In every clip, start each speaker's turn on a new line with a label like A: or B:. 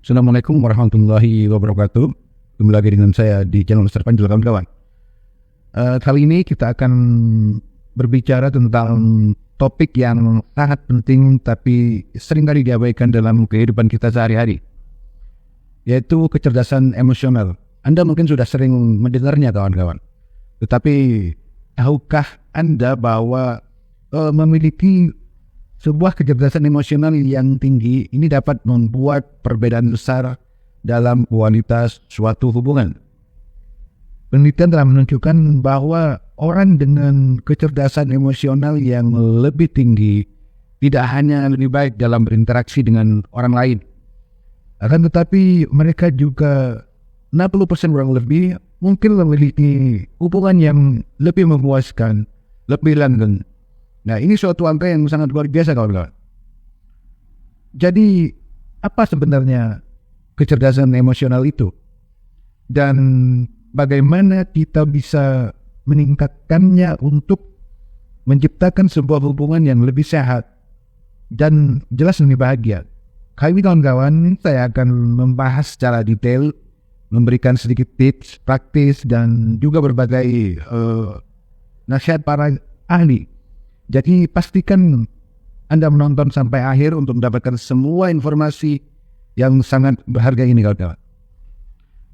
A: Assalamualaikum warahmatullahi wabarakatuh. Kembali lagi dengan saya di channel Ustaz Panjul, kawan-kawan. Kali ini kita akan berbicara tentang topik yang sangat penting tapi seringkali diabaikan dalam kehidupan kita sehari-hari, yaitu kecerdasan emosional. Anda mungkin sudah sering mendengarnya, kawan-kawan. Tetapi tahukah Anda bahwa memiliki sebuah kecerdasan emosional yang tinggi ini dapat membuat perbedaan besar dalam kualitas suatu hubungan? Penelitian telah menunjukkan bahwa orang dengan kecerdasan emosional yang lebih tinggi tidak hanya lebih baik dalam berinteraksi dengan orang lain, akan tetapi mereka juga 60% orang lebih mungkin memiliki hubungan yang lebih memuaskan, lebih langgeng. Nah, ini suatu angka yang sangat luar biasa, kawan-kawan. Jadi, apa sebenarnya kecerdasan emosional itu? Dan bagaimana kita bisa meningkatkannya untuk menciptakan sebuah hubungan yang lebih sehat dan jelas lebih bahagia? Kali ini, kawan-kawan, saya akan membahas secara detail, memberikan sedikit tips, praktis, dan juga berbagai nasihat para ahli. Jadi pastikan Anda menonton sampai akhir untuk mendapatkan semua informasi yang sangat berharga ini, kawan-kawan.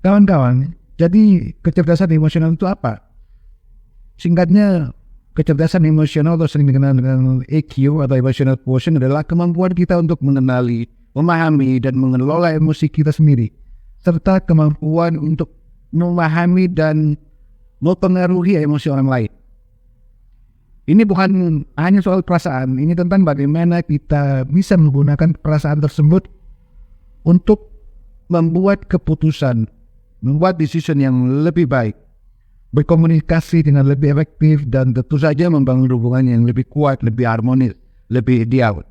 A: Kawan-kawan, jadi kecerdasan emosional itu apa? Singkatnya, kecerdasan emosional atau sering dikenal dengan EQ atau emotional quotient adalah kemampuan kita untuk mengenali, memahami, dan mengelola emosi kita sendiri, serta kemampuan untuk memahami dan mempengaruhi emosi orang lain. Ini bukan hanya soal perasaan, ini tentang bagaimana kita bisa menggunakan perasaan tersebut untuk membuat keputusan, membuat decision yang lebih baik, berkomunikasi dengan lebih efektif, dan tentu saja membangun hubungan yang lebih kuat, lebih harmonis, lebih ideal.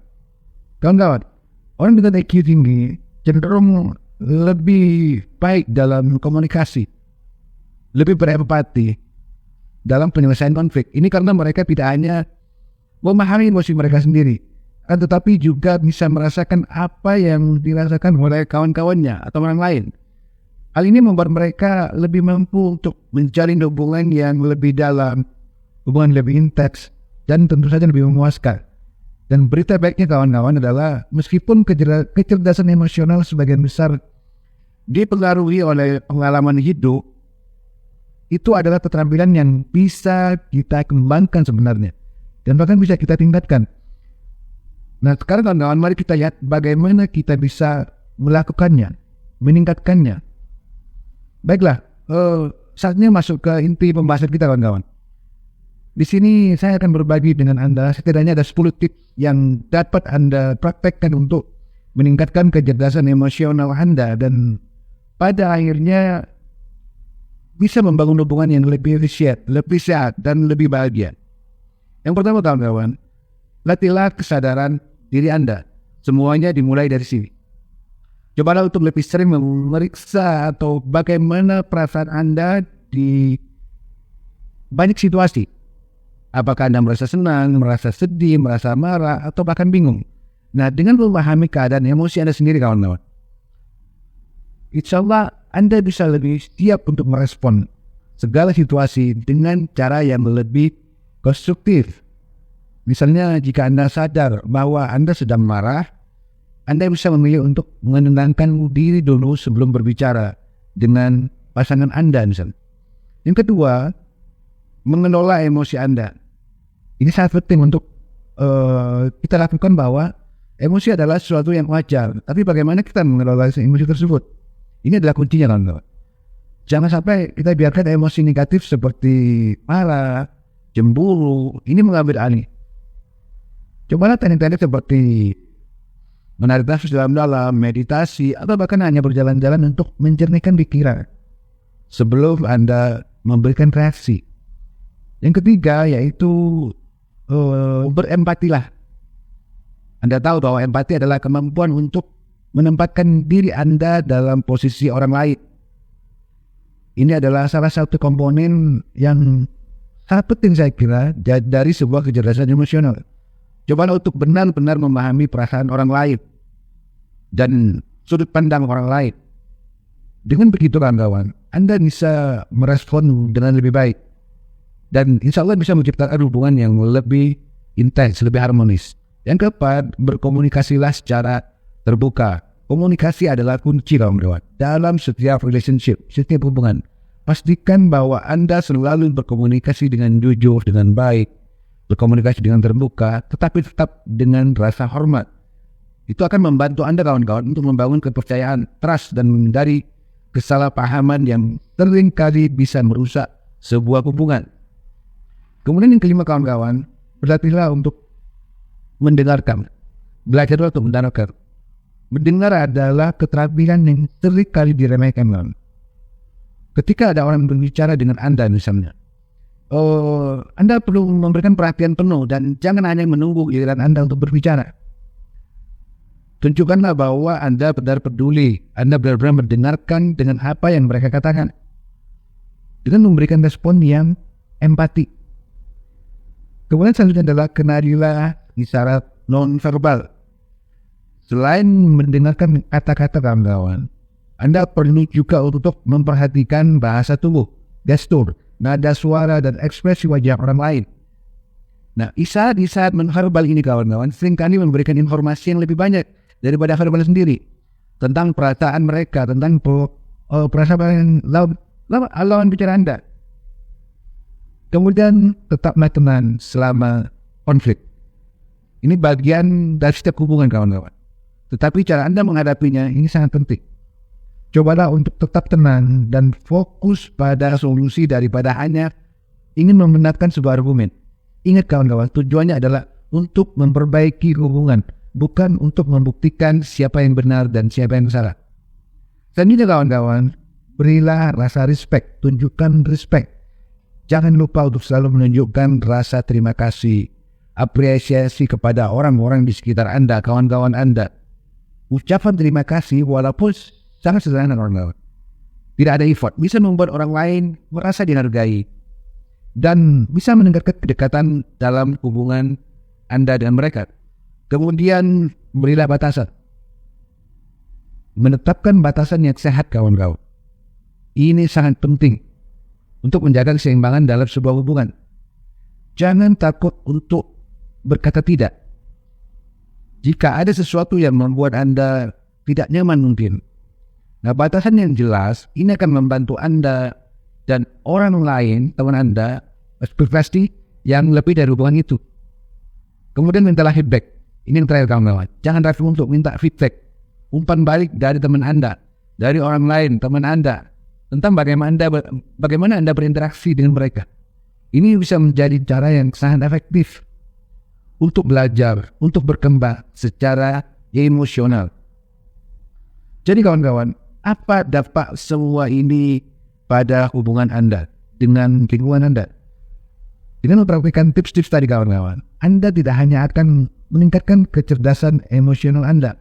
A: Kawan-kawan, orang dengan EQ tinggi cenderung lebih baik dalam komunikasi, lebih berempati dalam penyelesaian konflik. Ini karena mereka tidak hanya memahami emosi mereka sendiri, tetapi juga bisa merasakan apa yang dirasakan oleh kawan-kawannya atau orang lain. Hal ini membuat mereka lebih mampu untuk menjalin hubungan yang lebih dalam, hubungan lebih intens, dan tentu saja lebih memuaskan. Dan berita baiknya, kawan-kawan, adalah meskipun kecerdasan emosional sebagian besar dipengaruhi oleh pengalaman hidup, itu adalah keterampilan yang bisa kita kembangkan sebenarnya, dan bahkan bisa kita tingkatkan. Nah, sekarang, kawan-kawan, mari kita lihat bagaimana kita bisa melakukannya, meningkatkannya. Baiklah, saatnya masuk ke inti pembahasan kita, kawan-kawan. Di sini saya akan berbagi dengan Anda setidaknya ada 10 tips yang dapat Anda praktekkan untuk meningkatkan kecerdasan emosional Anda dan pada akhirnya bisa membangun hubungan yang lebih efisien, lebih sehat, dan lebih bahagia. Yang pertama, kawan-kawan, latihlah kesadaran diri Anda. Semuanya dimulai dari sini. Cobalah untuk lebih sering memeriksa atau bagaimana perasaan Anda di banyak situasi. Apakah Anda merasa senang, merasa sedih, merasa marah, atau bahkan bingung? Nah, dengan memahami keadaan emosi Anda sendiri, kawan-kawan, insya Allah Anda bisa lebih siap untuk merespon segala situasi dengan cara yang lebih konstruktif. Misalnya, jika Anda sadar bahwa Anda sedang marah, Anda bisa memilih untuk menenangkan diri dulu sebelum berbicara dengan pasangan Anda misalnya. Yang kedua, mengelola emosi Anda. Ini sangat penting untuk kita lakukan, bahwa emosi adalah sesuatu yang wajar. Tapi bagaimana kita mengelola emosi tersebut? Ini adalah kuncinya, kawan-kawan. Jangan sampai kita biarkan emosi negatif seperti marah, cemburu, ini mengambil alih. Cobalah teknik-teknik seperti menarik nafas dalam-dalam, meditasi, atau bahkan hanya berjalan-jalan untuk mencernihkan pikiran sebelum Anda memberikan reaksi. Yang ketiga yaitu berempatilah. Anda tahu bahwa empati adalah kemampuan untuk menempatkan diri Anda dalam posisi orang lain. Ini adalah salah satu komponen yang sangat penting, saya kira, dari sebuah kecerdasan emosional. Cobalah untuk benar-benar memahami perasaan orang lain. Dan sudut pandang orang lain. Dengan begitu kawan-kawan, Anda bisa merespon dengan lebih baik. Dan insya Allah bisa menciptakan hubungan yang lebih intens, lebih harmonis. Yang keempat, berkomunikasilah secara terbuka. Komunikasi adalah kunci kawan-kawan dalam setiap relationship, setiap hubungan. Pastikan bahwa Anda selalu berkomunikasi dengan jujur, dengan baik, berkomunikasi dengan terbuka, tetapi tetap dengan rasa hormat. Itu akan membantu Anda kawan-kawan untuk membangun kepercayaan, trust, dan menghindari kesalahpahaman yang seringkali bisa merusak sebuah hubungan. Kemudian yang kelima kawan-kawan, berlatihlah untuk mendengarkan. Belajarlah untuk mendengarkan. Mendengar adalah keterampilan yang seringkali diremehkan. Ketika ada orang berbicara dengan Anda misalnya, Anda perlu memberikan perhatian penuh dan jangan hanya menunggu giliran Anda untuk berbicara. Tunjukkanlah bahwa Anda benar peduli, Anda benar-benar mendengarkan dengan apa yang mereka katakan. Dengan memberikan respon yang empati. Kemudian selanjutnya adalah kenalilah isyarat non-verbal. Selain mendengarkan kata-kata kawan-kawan, Anda perlu juga untuk memperhatikan bahasa tubuh, gestur, nada suara, dan ekspresi wajah orang lain. Nah, isyarat-isyarat non-verbal ini kawan-kawan seringkali memberikan informasi yang lebih banyak daripada verbal sendiri tentang perasaan mereka, tentang perasaan lawan bicara Anda. Kemudian tetaplah tenang selama konflik. Ini bagian dari setiap hubungan kawan-kawan. Tetapi cara Anda menghadapinya ini sangat penting. Cobalah untuk tetap tenang dan fokus pada solusi daripada hanya ingin membenarkan sebuah argumen. Ingat kawan-kawan, tujuannya adalah untuk memperbaiki hubungan, bukan untuk membuktikan siapa yang benar dan siapa yang salah. Selanjutnya kawan-kawan, berilah rasa respect, tunjukkan respect. Jangan lupa untuk selalu menunjukkan rasa terima kasih, apresiasi kepada orang-orang di sekitar Anda, kawan-kawan Anda. Ucapan terima kasih walaupun sangat sederhana kawan-kawan. Tidak ada effort, bisa membuat orang lain merasa dihargai dan bisa meningkatkan kedekatan dalam hubungan Anda dengan mereka. Kemudian berilah batasan. Menetapkan batasan yang sehat kawan-kawan. Ini sangat penting untuk menjaga keseimbangan dalam sebuah hubungan. Jangan takut untuk berkata tidak. Jika ada sesuatu yang membuat Anda tidak nyaman mungkin. Nah, batasan yang jelas ini akan membantu Anda dan orang lain, teman Anda, berprestasi yang lebih dari hubungan itu. Kemudian mintalah feedback. Ini yang terakhir kawan-kawan. Jangan ragu untuk minta feedback, umpan balik dari teman Anda, dari orang lain, teman Anda, tentang bagaimana Anda berinteraksi dengan mereka. Ini bisa menjadi cara yang sangat efektif untuk belajar, untuk berkembang secara emosional. Jadi kawan-kawan, apa dampak semua ini pada hubungan Anda dengan lingkungan Anda? Dengan memperhatikan tips-tips tadi kawan-kawan, Anda tidak hanya akan meningkatkan kecerdasan emosional Anda,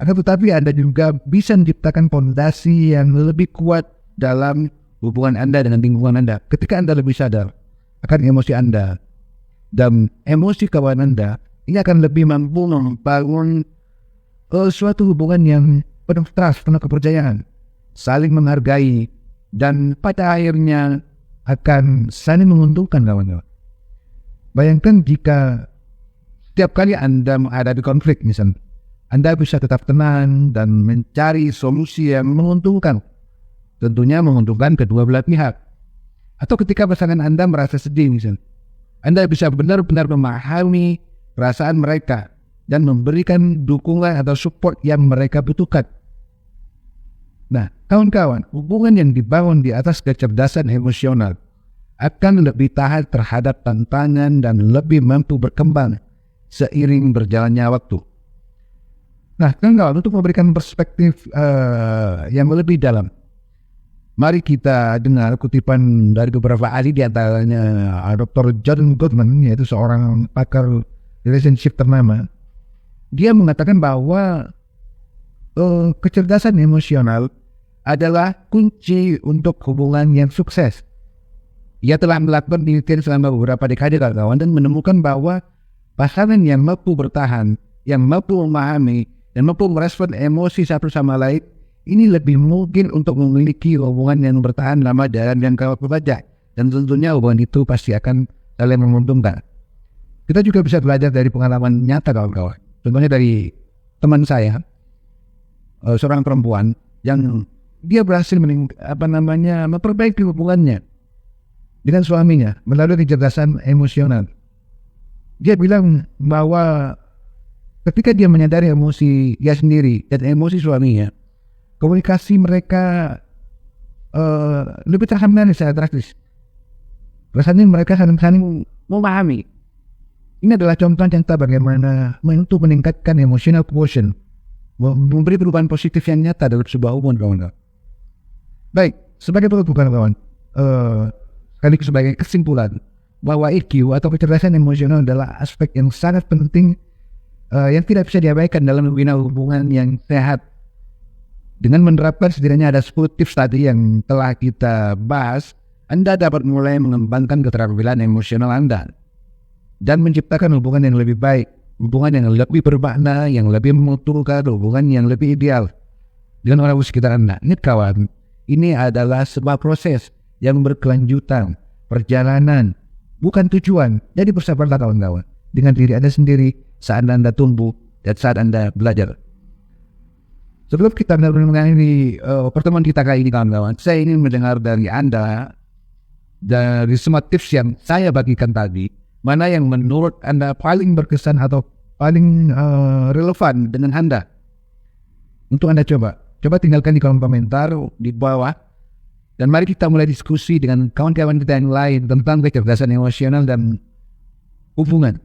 A: akan tetapi Anda juga bisa menciptakan fondasi yang lebih kuat dalam hubungan Anda dengan lingkungan Anda. Ketika Anda lebih sadar akan emosi Anda dan emosi kawan Anda, ini akan lebih mampu membangun suatu hubungan yang penuh trust, penuh kepercayaan, saling menghargai, dan pada akhirnya akan saling menguntungkan kawan-kawan. Bayangkan jika setiap kali Anda menghadapi konflik misalnya, Anda bisa tetap tenang dan mencari solusi yang menguntungkan. Tentunya menguntungkan kedua belah pihak. Atau ketika pasangan Anda merasa sedih misalnya, Anda bisa benar-benar memahami perasaan mereka dan memberikan dukungan atau support yang mereka butuhkan. Nah, kawan-kawan, hubungan yang dibangun di atas kecerdasan emosional akan lebih tahan terhadap tantangan dan lebih mampu berkembang seiring berjalannya waktu. Nah, kawan-kawan, untuk memberikan perspektif yang lebih dalam, mari kita dengar kutipan dari beberapa ahli, di antaranya Dr. John Gottman, yaitu seorang pakar relationship ternama. Dia mengatakan bahwa kecerdasan emosional adalah kunci untuk hubungan yang sukses. Ia telah melakukan penelitian selama beberapa dekade kawan dan menemukan bahwa pasangan yang mampu bertahan, yang mampu memahami, dan mampu merespon emosi satu sama lain, ini lebih mungkin untuk memiliki hubungan yang bertahan lama dan yang kawat saja. Dan tentunya hubungan itu pasti akan saling menguntungkan. Kita juga bisa belajar dari pengalaman nyata kawan-kawan. Contohnya dari teman saya, seorang perempuan yang dia berhasil memperbaiki hubungannya dengan suaminya melalui kecerdasan emosional. Dia bilang bahwa ketika dia menyadari emosi dia sendiri dan emosi suaminya, komunikasi mereka lebih terhambat secara drastis. Rasanya mereka saling memahami. Ini adalah contoh nyata bagaimana untuk meningkatkan emotional quotient, memberi perubahan positif yang nyata dalam sebuah hubungan kawan-kawan. Baik, sebagai penutup kawan-kawan, sekaligus sebagai kesimpulan bahwa EQ atau kecerdasan emosional adalah aspek yang sangat penting yang tidak bisa diabaikan dalam membina hubungan yang sehat. Dengan menerapkan setidaknya ada 10 tips tadi yang telah kita bahas, Anda dapat mulai mengembangkan keterampilan emosional Anda dan menciptakan hubungan yang lebih baik, hubungan yang lebih bermakna, yang lebih menguntungkan, hubungan yang lebih ideal dengan orang sekitar Anda. Ingat kawan, ini adalah sebuah proses yang berkelanjutan, perjalanan, bukan tujuan. Jadi bersabarlah kawan-kawan dengan diri Anda sendiri saat Anda tumbuh dan saat Anda belajar. Sebelum kita mengakhiri pertemuan kita kali ini kawan-kawan, saya ingin mendengar dari Anda, dari semua tips yang saya bagikan tadi, mana yang menurut Anda paling berkesan atau paling relevan dengan Anda. Untuk Anda coba tinggalkan di kolom komentar di bawah. Dan mari kita mulai diskusi dengan kawan-kawan kita yang lain tentang kecerdasan emosional dan hubungan.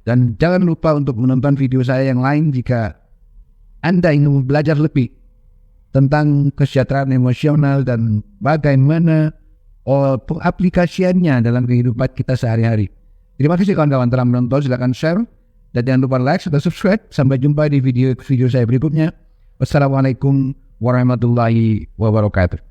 A: Dan jangan lupa untuk menonton video saya yang lain jika Anda ingin belajar lebih tentang kesejahteraan emosional dan bagaimana pengaplikasiannya dalam kehidupan kita sehari-hari. Terima kasih kawan-kawan telah menonton, silakan share dan jangan lupa like dan subscribe. Sampai jumpa di video saya berikutnya. Wassalamualaikum warahmatullahi wabarakatuh.